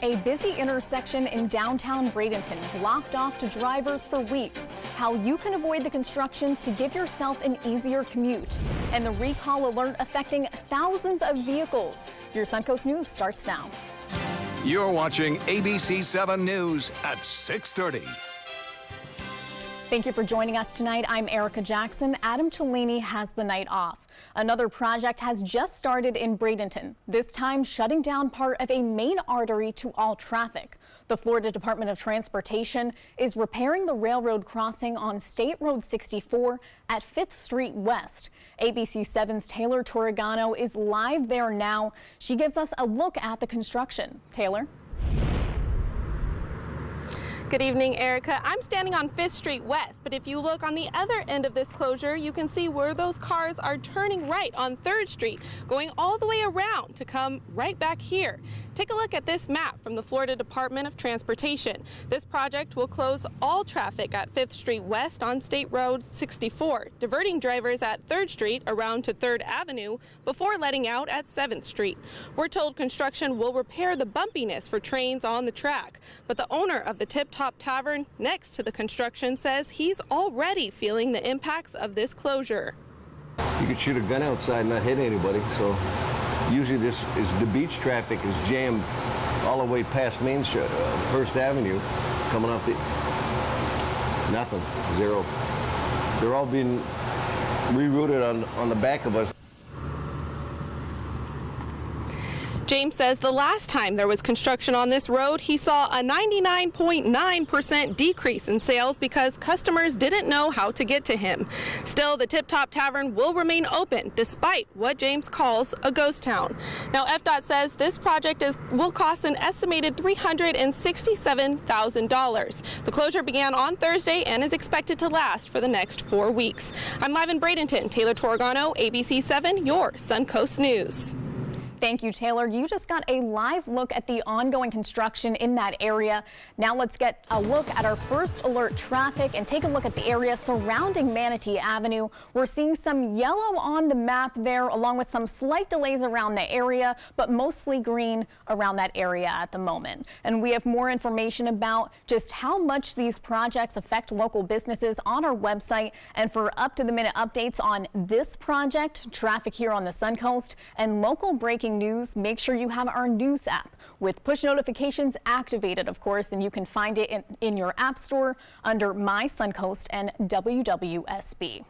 A busy intersection in downtown Bradenton blocked off to drivers for weeks. How you can avoid the construction to give yourself an easier commute. And the recall alert affecting thousands of vehicles. Your Suncoast News starts now. You're watching ABC 7 News at 6:30. Thank you for joining us tonight. I'm Erica Jackson. Adam Cellini has the night off. Another project has just started in Bradenton, this time shutting down part of a main artery to all traffic. The Florida Department of Transportation is repairing the railroad crossing on State Road 64 at 5th Street West. ABC 7's Taylor Torregano is live there now. She gives us a look at the construction. Taylor? Good evening, Erica. I'm standing on 5th Street West, but if you look on the other end of this closure, you can see where those cars are turning right on 3rd Street, going all the way around to come right back here. Take a look at this map from the Florida Department of Transportation. This project will close all traffic at 5th Street West on State Road 64, diverting drivers at 3rd Street around to 3rd Avenue before letting out at 7th Street. We're told construction will repair the bumpiness for trains on the track, but the owner of the Tip Top Tavern next to the construction says he's already feeling the impacts of this closure. You could shoot a gun outside and not hit anybody, so usually the beach traffic is jammed all the way past First Avenue, coming off the nothing, zero. They're all being rerouted on the back of us. James says the last time there was construction on this road, he saw a 99.9% decrease in sales because customers didn't know how to get to him. Still, the Tip Top Tavern will remain open despite what James calls a ghost town. Now, FDOT says this project will cost an estimated $367,000. The closure began on Thursday and is expected to last for the next 4 weeks. I'm live in Bradenton. Taylor Torregano, ABC 7, your Suncoast News. Thank you, Taylor. You just got a live look at the ongoing construction in that area. Now let's get a look at our first alert traffic and take a look at the area surrounding Manatee Avenue. We're seeing some yellow on the map there, along with some slight delays around the area, but mostly green around that area at the moment. And we have more information about just how much these projects affect local businesses on our website. And for up-to-the-minute updates on this project, traffic here on the Suncoast, and local breaking news, make sure you have our news app with push notifications activated, of course, and you can find it in your app store under My Suncoast and WWSB.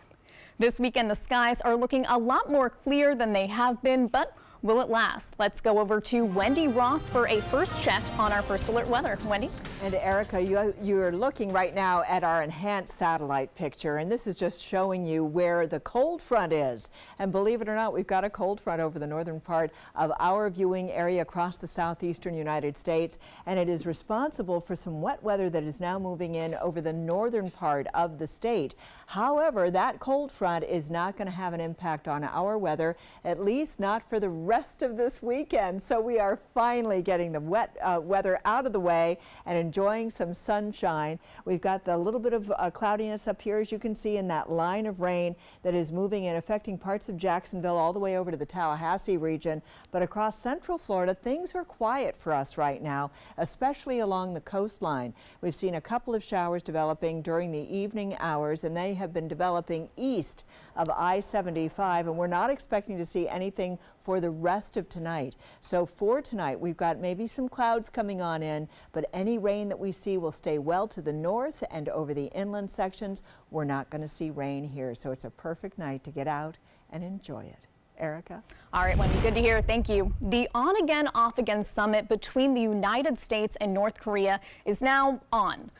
This weekend, the skies are looking a lot more clear than they have been, but will it last? Let's go over to Wendy Ross for a first check on our first alert weather. Wendy? And Erica, you're looking right now at our enhanced satellite picture, and this is just showing you where the cold front is. And believe it or not, we've got a cold front over the northern part of our viewing area across the southeastern United States, and it is responsible for some wet weather that is now moving in over the northern part of the state. However, that cold front is not going to have an impact on our weather, at least not for the rest of this weekend. So we are finally getting the wet weather out of the way and enjoying some sunshine. We've got the little bit of cloudiness up here, as you can see, in that line of rain that is moving and affecting parts of Jacksonville all the way over to the Tallahassee region. But across central Florida, things are quiet for us right now, especially along the coastline. We've seen a couple of showers developing during the evening hours, and they have been developing east of I-75, and we're not expecting to see anything for the rest of tonight. So for tonight, we've got maybe some clouds coming on in, but any rain that we see will stay well to the north and over the inland sections. We're not going to see rain here, so it's a perfect night to get out and enjoy it. Erica? All right, Wendy, good to hear. Thank you. The on-again, off-again summit between the United States and North Korea is now on.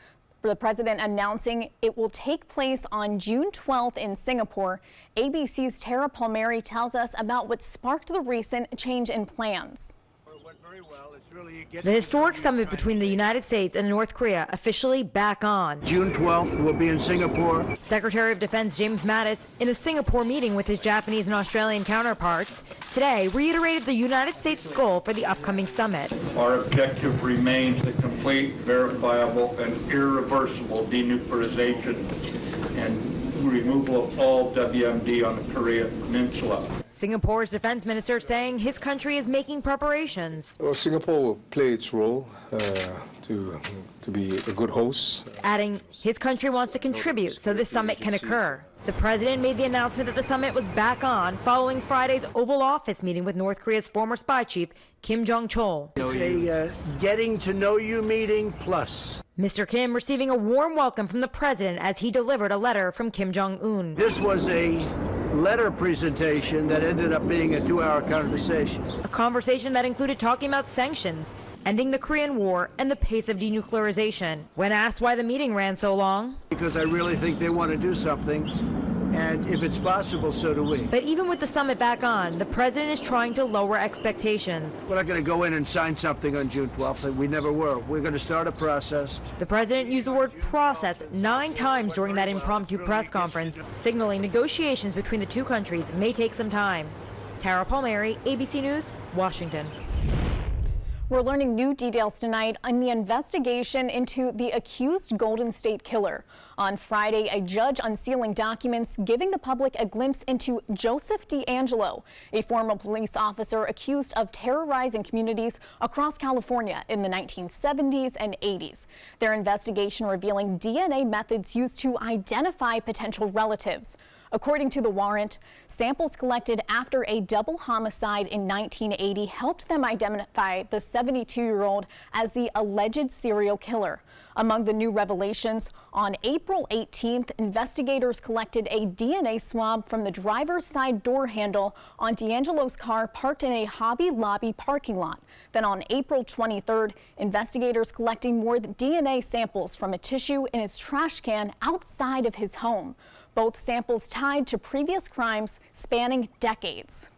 The president announcing it will take place on June 12th in Singapore. ABC's Tara Palmieri tells us about what sparked the recent change in plans. The historic summit between the United States and North Korea officially back on. June 12th will be in Singapore. Secretary of Defense James Mattis, in a Singapore meeting with his Japanese and Australian counterparts, today reiterated the United States' goal for the upcoming summit. Our objective remains the complete, verifiable, and irreversible denuclearization and removal of all WMD on the Korean Peninsula. Singapore's defense minister saying his country is making preparations. Well, Singapore will play its role to be a good host. Adding his country wants to contribute so this summit can occur. The president made the announcement that the summit was back on following Friday's Oval Office meeting with North Korea's former spy chief, Kim Jong-chol. It's a getting to know you meeting plus. Mr. Kim receiving a warm welcome from the president as he delivered a letter from Kim Jong-un. This was a letter presentation that ended up being a 2-hour conversation. A conversation that included talking about sanctions, ending the Korean War, and the pace of denuclearization. When asked why the meeting ran so long, Because I really think they want to do something, and if it's possible, so do we. but even with the summit back on, the president is trying to lower expectations. We're not going to go in and sign something on June 12th. We never were. We're going to start a process. The president used the word process 9 times during that impromptu press conference, signaling negotiations between the two countries may take some time. Tara Palmieri, ABC News, Washington. We're learning new details tonight on the investigation into the accused Golden State Killer. On Friday, a judge unsealing documents giving the public a glimpse into Joseph DeAngelo, a former police officer accused of terrorizing communities across California in the 1970s and 80s. Their investigation revealing DNA methods used to identify potential relatives. According to the warrant, samples collected after a double homicide in 1980 helped them identify the 72-year-old as the alleged serial killer. Among the new revelations, on April 18th, investigators collected a DNA swab from the driver's side door handle on DeAngelo's car parked in a Hobby Lobby parking lot. Then on April 23rd, investigators collecting more DNA samples from a tissue in his trash can outside of his home. Both samples tied to previous crimes spanning decades.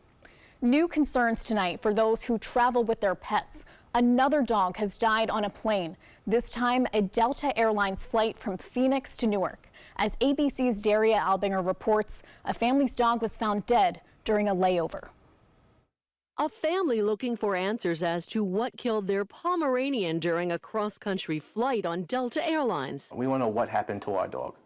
New concerns tonight for those who travel with their pets. Another dog has died on a plane, this time a Delta Airlines flight from Phoenix to Newark. As ABC's Daria Albinger reports, a family's dog was found dead during a layover. A family looking for answers as to what killed their Pomeranian during a cross-country flight on Delta Airlines. We want to know what happened to our dog.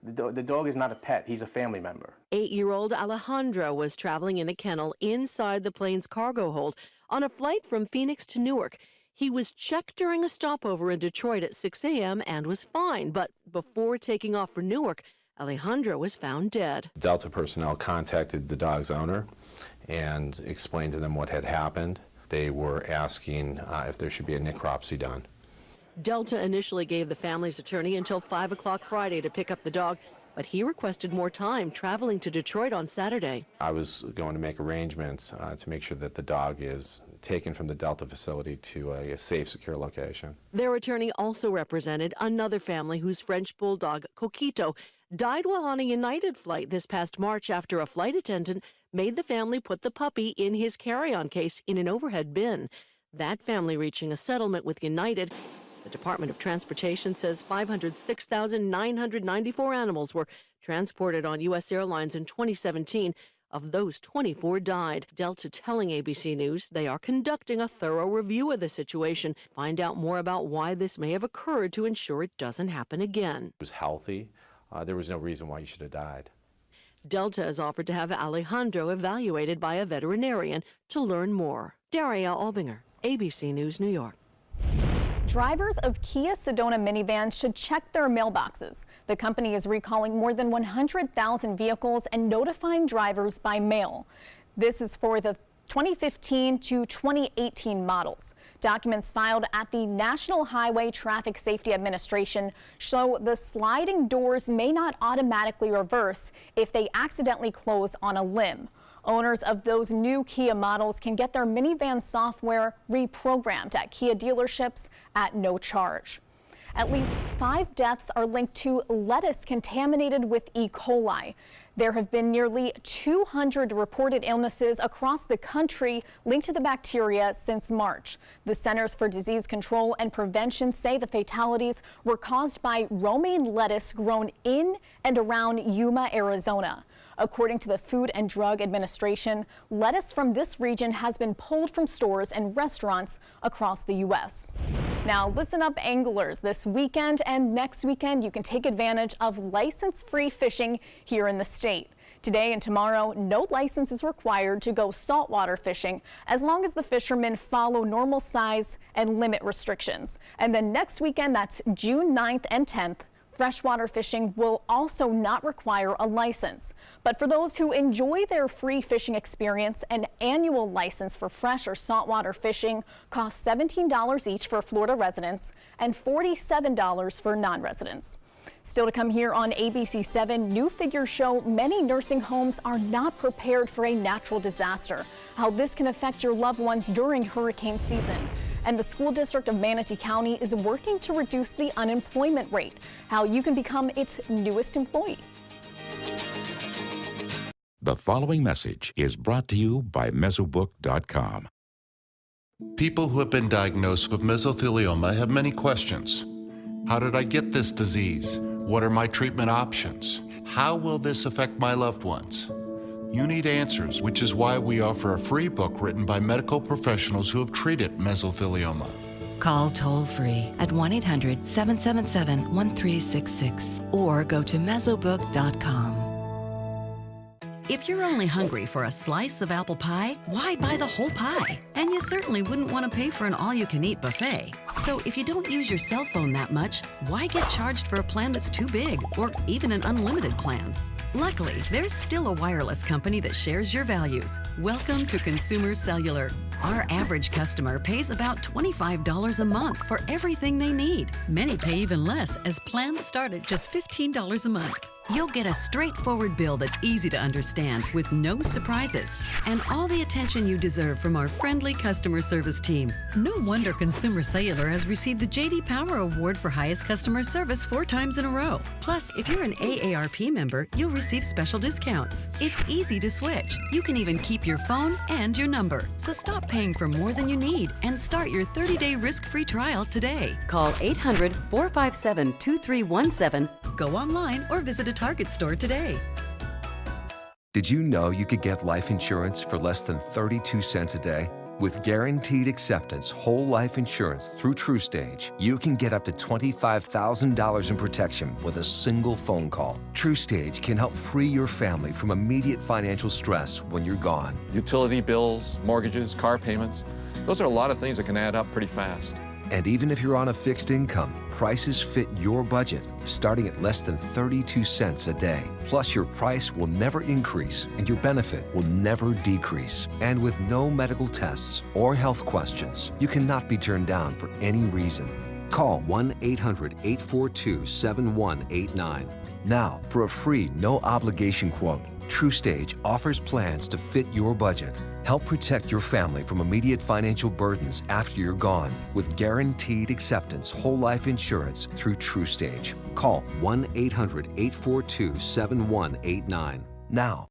The dog is not a pet, he's a family member. 8-year-old Alejandro was traveling in a kennel inside the plane's cargo hold on a flight from Phoenix to Newark. He was checked during a stopover in Detroit at 6 a.m. and was fine, but before taking off for Newark, Alejandro was found dead. Delta personnel contacted the dog's owner and explained to them what had happened. They were asking if there should be a necropsy done. Delta initially gave the family's attorney until 5 o'clock Friday to pick up the dog, but he requested more time traveling to Detroit on Saturday. I was going to make arrangements to make sure that the dog is taken from the Delta facility to a safe, secure location. Their attorney also represented another family whose French bulldog, Coquito, died while on a United flight this past March after a flight attendant made the family put the puppy in his carry-on case in an overhead bin. That family reaching a settlement with United. The Department of Transportation says 506,994 animals were transported on U.S. airlines in 2017. Of those, 24 died. Delta telling ABC News they are conducting a thorough review of the situation. Find out more about why this may have occurred to ensure it doesn't happen again. It was healthy. There was no reason why he should have died. Delta has offered to have Alejandro evaluated by a veterinarian to learn more. Daria Albinger, ABC News, New York. Drivers of Kia Sedona minivans should check their mailboxes. The company is recalling more than 100,000 vehicles and notifying drivers by mail. This is for the 2015 to 2018 models. Documents filed at the National Highway Traffic Safety Administration show the sliding doors may not automatically reverse if they accidentally close on a limb. Owners of those new Kia models can get their minivan software reprogrammed at Kia dealerships at no charge. At least 5 deaths are linked to lettuce contaminated with E. coli. There have been nearly 200 reported illnesses across the country linked to the bacteria since March. The Centers for Disease Control and Prevention say the fatalities were caused by romaine lettuce grown in and around Yuma, Arizona. According to the Food and Drug Administration, lettuce from this region has been pulled from stores and restaurants across the U.S. Now, listen up, anglers. This weekend and next weekend, you can take advantage of license-free fishing here in the state. Today and tomorrow, no license is required to go saltwater fishing as long as the fishermen follow normal size and limit restrictions. And then next weekend, that's June 9th and 10th, freshwater fishing will also not require a license. But for those who enjoy their free fishing experience, an annual license for fresh or saltwater fishing costs $17 each for Florida residents and $47 for non-residents. Still to come here on ABC 7, new figures show many nursing homes are not prepared for a natural disaster, how this can affect your loved ones during hurricane season. And the school district of Manatee County is working to reduce the unemployment rate, how you can become its newest employee. The following message is brought to you by Mesobook.com. People who have been diagnosed with mesothelioma have many questions. How did I get this disease? What are my treatment options? How will this affect my loved ones? You need answers, which is why we offer a free book written by medical professionals who have treated mesothelioma. Call toll-free at 1-800-777-1366 or go to Mesobook.com. If you're only hungry for a slice of apple pie, why buy the whole pie? And you certainly wouldn't want to pay for an all-you-can-eat buffet. So if you don't use your cell phone that much, why get charged for a plan that's too big or even an unlimited plan? Luckily, there's still a wireless company that shares your values. Welcome to Consumer Cellular. Our average customer pays about $25 a month for everything they need. Many pay even less, as plans start at just $15 a month. You'll get a straightforward bill that's easy to understand with no surprises and all the attention you deserve from our friendly customer service team. No wonder Consumer Cellular has received the J.D. Power Award for highest customer service 4 times in a row. Plus, if you're an AARP member, you'll receive special discounts. It's easy to switch. You can even keep your phone and your number. So stop paying for more than you need and start your 30-day risk-free trial today. Call 800-457-2317, go online, or visit a Target store today. Did you know you could get life insurance for less than 32 cents a day? With guaranteed acceptance whole life insurance through TruStage, you can get up to $25,000 in protection with a single phone call. TruStage can help free your family from immediate financial stress when you're gone. Utility bills, mortgages, car payments, those are a lot of things that can add up pretty fast. And even if you're on a fixed income, prices fit your budget, starting at less than 32 cents a day. Plus, your price will never increase and your benefit will never decrease. And with no medical tests or health questions, you cannot be turned down for any reason. Call 1-800-842-7189. Now, for a free, no-obligation quote, TruStage offers plans to fit your budget. Help protect your family from immediate financial burdens after you're gone with guaranteed acceptance whole life insurance through TruStage. Call 1-800-842-7189 now.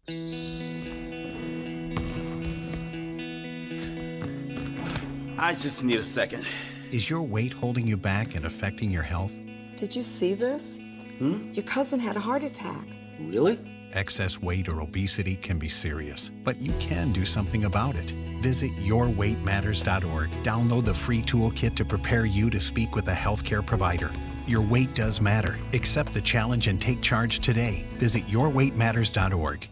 I just need a second. Is your weight holding you back and affecting your health? Did you see this? Your cousin had a heart attack. Really? Excess weight or obesity can be serious, but you can do something about it. Visit yourweightmatters.org. Download the free toolkit to prepare you to speak with a healthcare provider. Your weight does matter. Accept the challenge and take charge today. Visit yourweightmatters.org.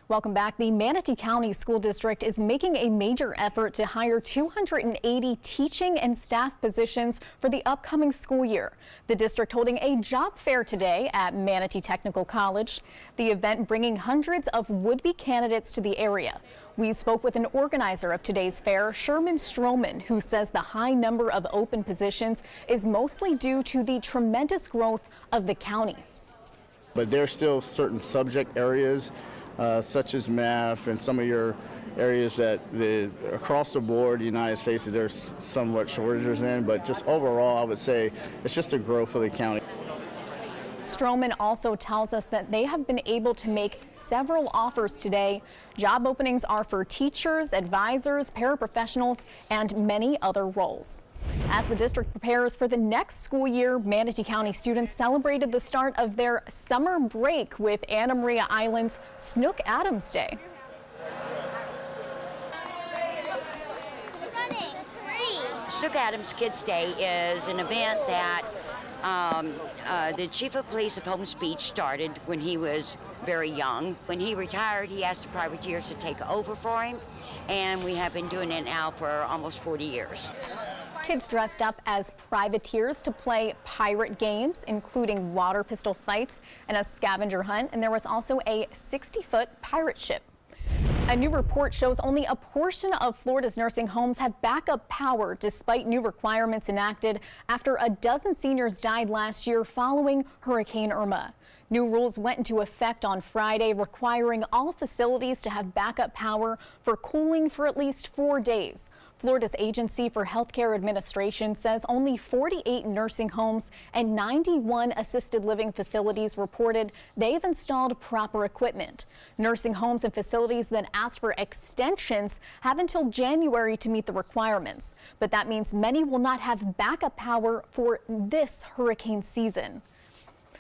Welcome back. The Manatee County School District is making a major effort to hire 280 teaching and staff positions for the upcoming school year. The district holding a job fair today at Manatee Technical College. The event bringing hundreds of would-be candidates to the area. We spoke with an organizer of today's fair, Sherman Stroman, who says the high number of open positions is mostly due to the tremendous growth of the county. But there's still certain subject areas such as math and some of your areas that across the board, the United States, there's somewhat shortages in, but just overall, I would say it's just a growth of the county. Stroman also tells us that they have been able to make several offers today. Job openings are for teachers, advisors, paraprofessionals, and many other roles. As the district prepares for the next school year, Manatee County students celebrated the start of their summer break with Anna Maria Island's Snook Adams Day. Snook Adams Kids Day is an event that the chief of police of Holmes Beach started when he was very young. When he retired, he asked the privateers to take over for him, and we have been doing it now for almost 40 years. Kids dressed up as privateers to play pirate games, including water pistol fights and a scavenger hunt, and there was also a 60-foot pirate ship. A new report shows only a portion of Florida's nursing homes have backup power despite new requirements enacted after a dozen seniors died last year following Hurricane Irma. New rules went into effect on Friday, requiring all facilities to have backup power for cooling for at least 4 days. Florida's Agency for Healthcare Administration says only 48 nursing homes and 91 assisted living facilities reported they've installed proper equipment. Nursing homes and facilities that asked for extensions have until January to meet the requirements. But that means many will not have backup power for this hurricane season.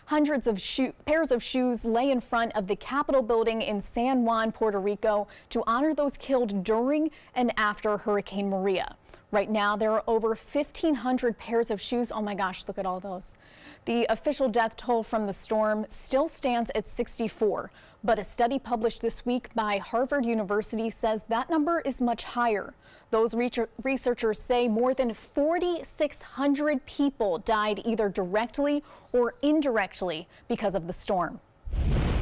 Hundreds of pairs of shoes lay in front of the Capitol building in San Juan, Puerto Rico, to honor those killed during and after Hurricane Maria. Right now, there are over 1,500 pairs of shoes. Oh my gosh, look at all those. The official death toll from the storm still stands at 64, but a study published this week by Harvard University says that number is much higher. Those researchers say more than 4,600 people died either directly or indirectly because of the storm.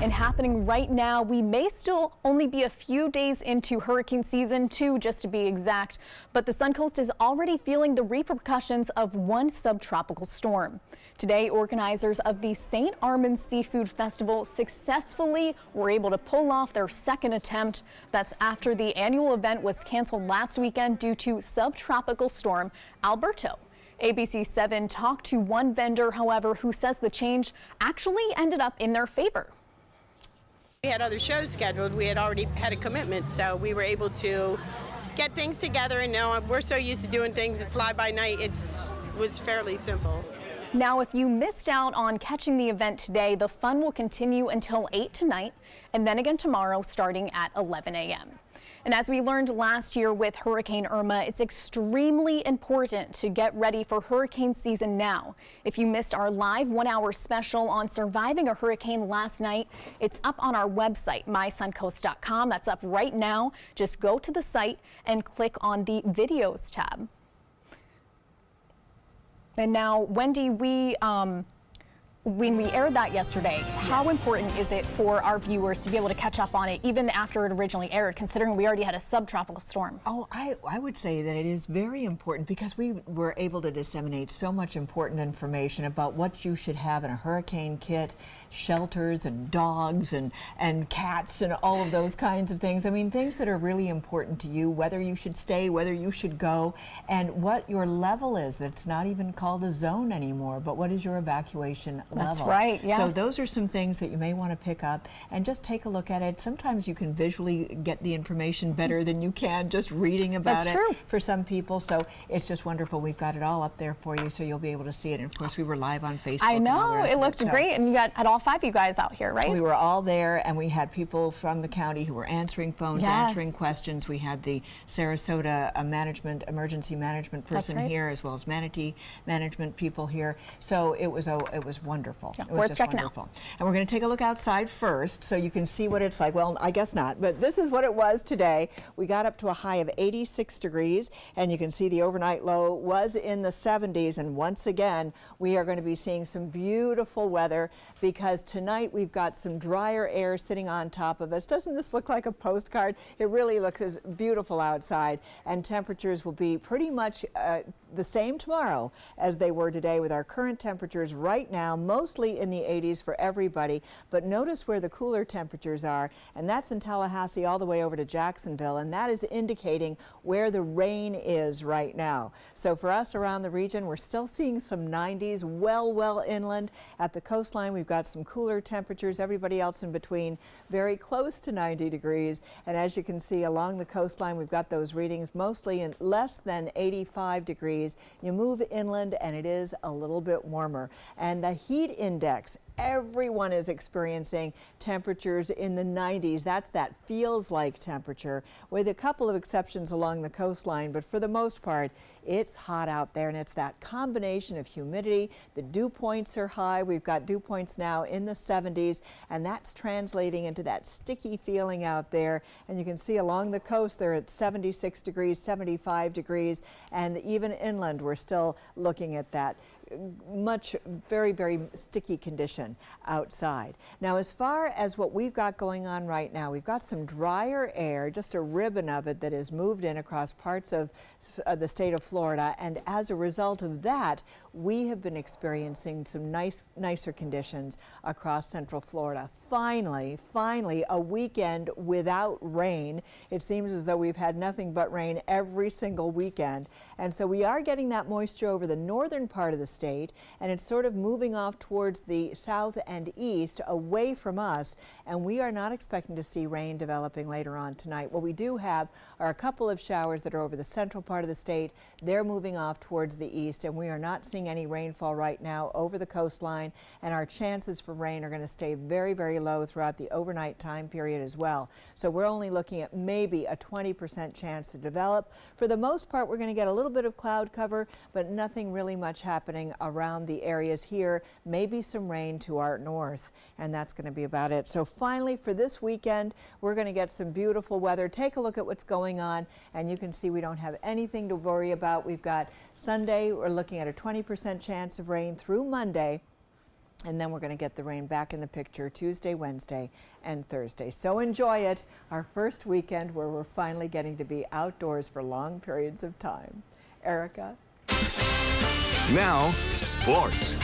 And happening right now, we may still only be a few days into hurricane season 2, just to be exact, but the Suncoast is already feeling the repercussions of one subtropical storm. Today, organizers of the St. Armand's Seafood Festival successfully were able to pull off their second attempt. That's after the annual event was canceled last weekend due to subtropical storm Alberto. ABC 7 talked to one vendor, however, who says the change actually ended up in their favor. We had other shows scheduled. We had already had a commitment, so we were able to get things together, and now we're so used to doing things that fly by night, it was fairly simple. Now, if you missed out on catching the event today, the fun will continue until 8 tonight and then again tomorrow starting at 11 a.m. And as we learned last year with Hurricane Irma, it's extremely important to get ready for hurricane season now. If you missed our live 1-hour special on surviving a hurricane last night, it's up on our website, mysuncoast.com. That's up right now. Just go to the site and click on the videos tab. And now, Wendy, when we aired that yesterday, how important is it for our viewers to be able to catch up on it even after it originally aired, considering we already had a subtropical storm? Oh, I would say that it is very important because we were able to disseminate so much important information about what you should have in a hurricane kit, shelters and dogs and cats and all of those kinds of things. I mean, things that are really important to you, whether you should stay, whether you should go, and what your level is. That's not even called a zone anymore, but what is your evacuation level? That's right, yes. So those are some things that you may want to pick up and just take a look at it. Sometimes you can visually get the information better than you can just reading about it. That's true. For some people. So it's just wonderful. We've got it all up there for you, so you'll be able to see it. And of course, we were live on Facebook. I know, and all the rest it of looked great, and you had all 5 of you guys out here, right? We were all there, and we had people from the county who were answering phones, Yes. answering questions. We had the Sarasota emergency management person here, as well as Manatee management people here. So it was wonderful. Yeah, it was worth just checking wonderful. out. And we're going to take a look outside first, so you can see what it's like. Well, I guess not, but this is what it was today. We got up to a high of 86 degrees, and you can see the overnight low was in the 70s. And once again, we are going to be seeing some beautiful weather because tonight we've got some drier air sitting on top of us. Doesn't this look like a postcard? It really looks beautiful outside, and temperatures will be pretty much the same tomorrow as they were today, with our current temperatures right now mostly in the 80s for everybody, but notice where the cooler temperatures are, and that's in Tallahassee all the way over to Jacksonville, and that is indicating where the rain is right now. So for us around the region, we're still seeing some 90s, well inland. At the coastline, we've got some cooler temperatures. Everybody else in between, very close to 90 degrees. And as you can see along the coastline, we've got those readings mostly in less than 85 degrees. You move inland and it is a little bit warmer. And the heat index, everyone is experiencing temperatures in the 90s. That's that feels like temperature, with a couple of exceptions along the coastline, but for the most part, it's hot out there, and it's that combination of humidity. The dew points are high. We've got dew points now in the 70s, and that's translating into that sticky feeling out there. And you can see along the coast, they're at 76 degrees, 75 degrees, and even inland, we're still looking at that very sticky condition outside. Now, as far as what we've got going on right now, we've got some drier air, just a ribbon of it that has moved in across parts of the state of Florida, and as a result of that, we have been experiencing some nicer conditions across central Florida. Finally, a weekend without rain. It seems as though we've had nothing but rain every single weekend, and so we are getting that moisture over the northern part of the state, and it's sort of moving off towards the south and east away from us, and we are not expecting to see rain developing later on tonight. What we do have are a couple of showers that are over the central part of the state. They're moving off towards the east, and we are not seeing any rainfall right now over the coastline, and our chances for rain are going to stay very low throughout the overnight time period as well. So we're only looking at maybe a 20% chance to develop. For the most part, we're going to get a little bit of cloud cover, but nothing really much happening around the areas here. Maybe some rain to our north, and that's going to be about it. So finally, for this weekend, we're going to get some beautiful weather. Take a look at what's going on, and you can see we don't have anything to worry about. We've got Sunday, we're looking at a 20% chance of rain through Monday, and then we're going to get the rain back in the picture Tuesday, Wednesday, and Thursday. So enjoy it, our first weekend where we're finally getting to be outdoors for long periods of time. Erica? Now, sports.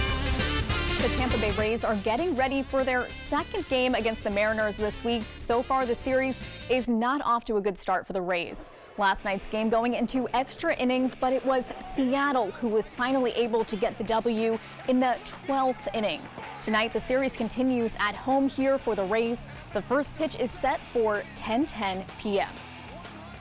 The Tampa Bay Rays are getting ready for their second game against the Mariners this week. So far, the series is not off to a good start for the Rays. Last night's game going into extra innings, but it was Seattle who was finally able to get the W in the 12th inning. Tonight, the series continues at home here for the Rays. The first pitch is set for 10:10 p.m.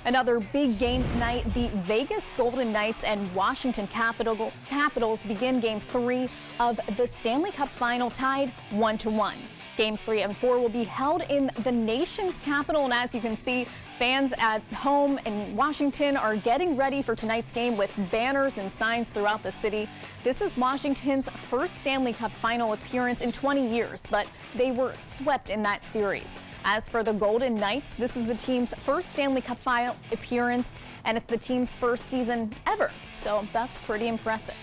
Another big game tonight, the Vegas Golden Knights and Washington Capitals begin Game 3 of the Stanley Cup Final tied 1-1. Games 3 and 4 will be held in the nation's capital, and as you can see, fans at home in Washington are getting ready for tonight's game with banners and signs throughout the city. This is Washington's first Stanley Cup Final appearance in 20 years, but they were swept in that series. As for the Golden Knights, this is the team's first Stanley Cup Final appearance, and it's the team's first season ever, so that's pretty impressive.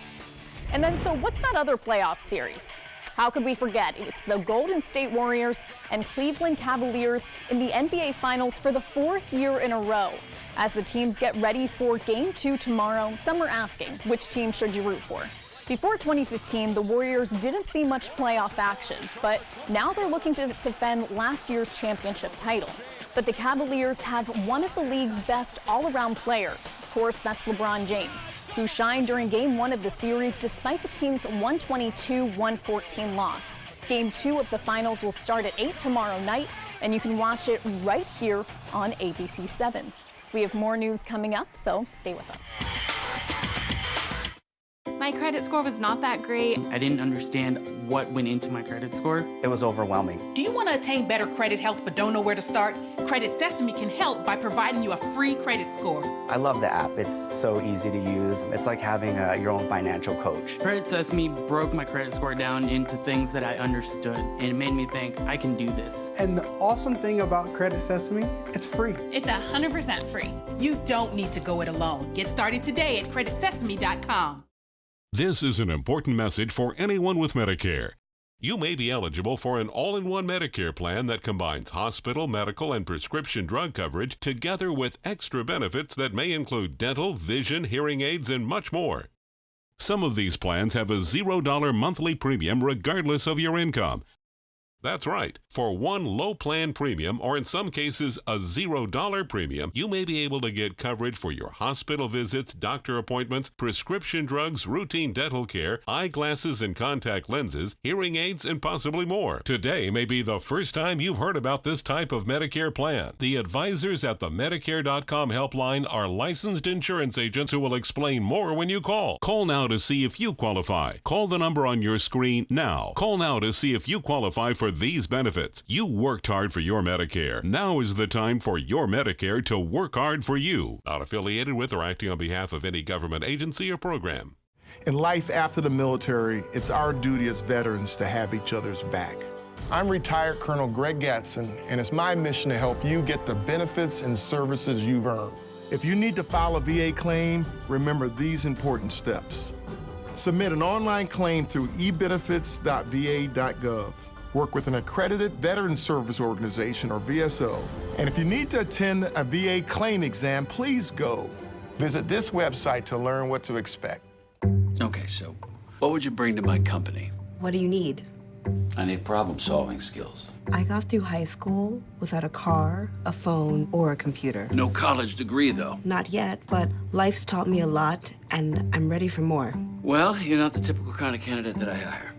And then, so what's that other playoff series? How could we forget? It's the Golden State Warriors and Cleveland Cavaliers in the NBA Finals for the 4th year in a row. As the teams get ready for Game 2 tomorrow, some are asking, which team should you root for? Before 2015, the Warriors didn't see much playoff action, but now they're looking to defend last year's championship title. But the Cavaliers have one of the league's best all-around players. Of course, that's LeBron James, who shined during Game 1 of the series despite the team's 122-114 loss. Game 2 of the finals will start at 8 tomorrow night, and you can watch it right here on ABC7. We have more news coming up, so stay with us. My credit score was not that great. I didn't understand what went into my credit score. It was overwhelming. Do you want to attain better credit health but don't know where to start? Credit Sesame can help by providing you a free credit score. I love the app. It's so easy to use. It's like having your own financial coach. Credit Sesame broke my credit score down into things that I understood, and it made me think, I can do this. And the awesome thing about Credit Sesame, it's free. It's 100% free. You don't need to go it alone. Get started today at creditsesame.com. This is an important message for anyone with Medicare. You may be eligible for an all-in-one Medicare plan that combines hospital, medical, and prescription drug coverage together with extra benefits that may include dental, vision, hearing aids, and much more. Some of these plans have a $0 monthly premium regardless of your income. That's right. For one low plan premium, or in some cases a $0 premium, you may be able to get coverage for your hospital visits, doctor appointments, prescription drugs, routine dental care, eyeglasses and contact lenses, hearing aids, and possibly more. Today may be the first time you've heard about this type of Medicare plan. The advisors at the Medicare.com helpline are licensed insurance agents who will explain more when you call. Call now to see if you qualify. Call the number on your screen now. Call now to see if you qualify for these benefits. You worked hard for your Medicare. Now is the time for your Medicare to work hard for you. Not affiliated with or acting on behalf of any government agency or program. In life after the military, it's our duty as veterans to have each other's back. I'm retired Colonel Greg Gatson, and it's my mission to help you get the benefits and services you've earned. If you need to file a VA claim, remember these important steps. Submit an online claim through ebenefits.va.gov. Work with an accredited Veteran Service Organization, or VSO. And if you need to attend a VA claim exam, please go. Visit this website to learn what to expect. Okay, so what would you bring to my company? What do you need? I need problem-solving skills. I got through high school without a car, a phone, or a computer. No college degree, though. Not yet, but life's taught me a lot, and I'm ready for more. Well, you're not the typical kind of candidate that I hire.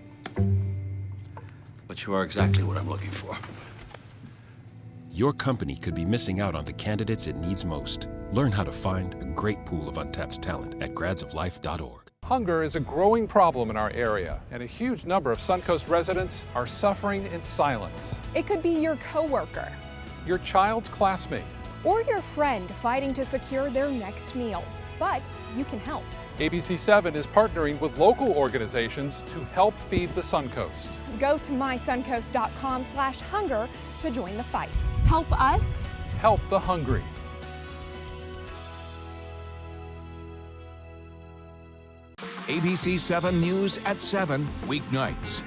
But you are exactly what I'm looking for. Your company could be missing out on the candidates it needs most. Learn how to find a great pool of untapped talent at gradsoflife.org. Hunger is a growing problem in our area, and a huge number of Suncoast residents are suffering in silence. It could be your coworker, your child's classmate, or your friend fighting to secure their next meal. But you can help. ABC7 is partnering with local organizations to help feed the Suncoast. Go to mysuncoast.com/hunger to join the fight. Help us. Help the hungry. ABC 7 News at 7 weeknights.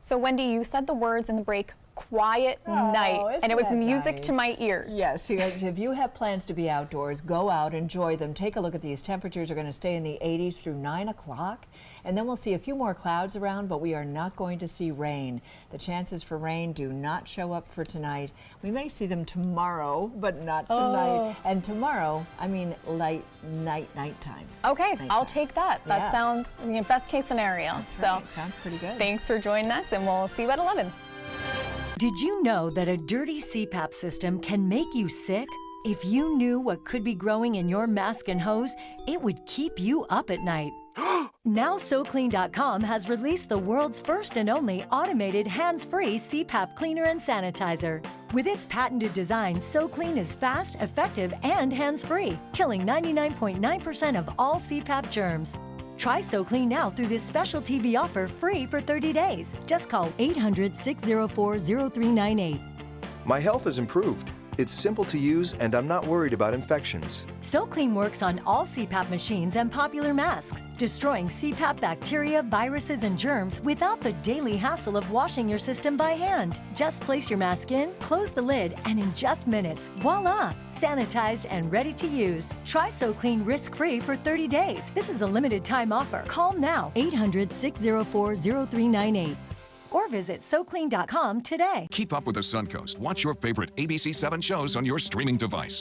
So Wendy, you said the words in the break, quiet night, and it was music to my ears. Yes, if you have plans to be outdoors, go out, enjoy them. Take a look at these. Temperatures are going to stay in the 80s through 9 o'clock, and then we'll see a few more clouds around, but we are not going to see rain. The chances for rain do not show up for tonight. We may see them tomorrow, but not tonight. And tomorrow, I mean light nighttime. Okay, Nighttime. I'll take that. That Yes. sounds best case scenario. That's so right. Sounds pretty good. Thanks for joining us, and we'll see you at 11. Did you know that a dirty CPAP system can make you sick? If you knew what could be growing in your mask and hose, it would keep you up at night. Now SoClean.com has released the world's first and only automated hands-free CPAP cleaner and sanitizer. With its patented design, SoClean is fast, effective, and hands-free, killing 99.9% of all CPAP germs. Try SoClean now through this special TV offer free for 30 days. Just call 800-604-0398. My health has improved. It's simple to use, and I'm not worried about infections. SoClean works on all CPAP machines and popular masks, destroying CPAP bacteria, viruses, and germs without the daily hassle of washing your system by hand. Just place your mask in, close the lid, and in just minutes, voila! Sanitized and ready to use. Try SoClean risk-free for 30 days. This is a limited time offer. Call now, 800-604-0398. Or visit SoClean.com today. Keep up with the Suncoast. Watch your favorite ABC 7 shows on your streaming device.